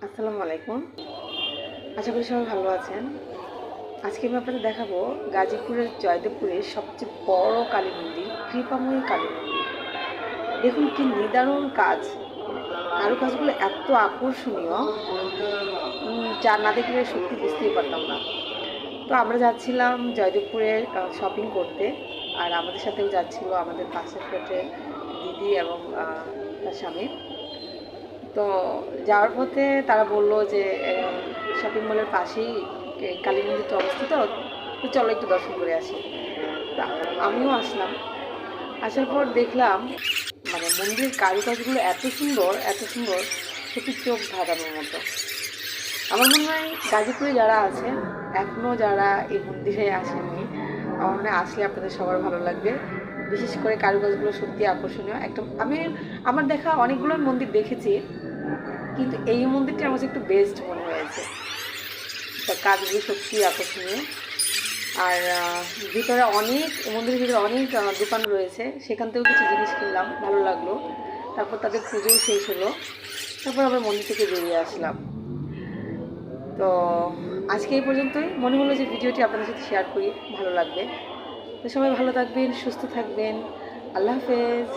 আসসালামু আলাইকুম। আশা করি সবাই ভালো আছেন। আজকে আমি আপনাদের দেখাবো গাজীপুরের জয়দেবপুরের সবচেয়ে বড় কালী মন্দির, কৃপাময়ী কালী মন্দির। দেখুন কি নিদারুণ কাজ। কারুকাজগুলো এত আকর্ষণীয়, যা না দেখলে সত্যি বুঝতেই পারতাম না। তো আমরা যাচ্ছিলাম জয়দেবপুরে শপিং করতে, আর আমাদের সাথেও যাচ্ছিল আমাদের পাশের ফ্ল্যাটের দিদি এবং তার স্বামী। তো যাওয়ার পথে তারা বলল যে শপিং মলের পাশেই কালী মন্দিরটা অবস্থিত, তো চলো একটু দর্শন করে আসি। তা আমিও আসলাম। আসার পর দেখলাম মানে মন্দিরের কারুকাজগুলো এত সুন্দর, এত সুন্দর, সত্যি চোখ ধাঁধানোর মতো। আমার মনে হয় গাজীপুরে যারা আছেন, এখনও যারা এই মন্দিরে আসেননি, আমার মনে হয় আসলে আপনাদের সবার ভালো লাগবে। বিশেষ করে কারুকাজগুলো সত্যি আকর্ষণীয়। আমার দেখা অনেকগুলো মন্দির দেখেছি, কিন্তু এই মন্দিরটি আমার কাছে একটু বেস্ট মনে হয়েছে। তার কাজগুলো সত্যি আকর্ষণীয়। আর ভিতরে মন্দিরের ভিতরে অনেক দোকান রয়েছে, সেখান থেকেও কিছু জিনিস কিনলাম, ভালো লাগলো। তারপর তাদের পুজোও শেষ হলো, তারপর আমরা মন্দির থেকে বেরিয়ে আসলাম। তো আজকে এই পর্যন্তই। মনে হলো যে ভিডিওটি আপনাদের সাথে শেয়ার করি, ভালো লাগবে। তো সবাই ভালো থাকবেন, সুস্থ থাকবেন। আল্লাহ হাফেজ।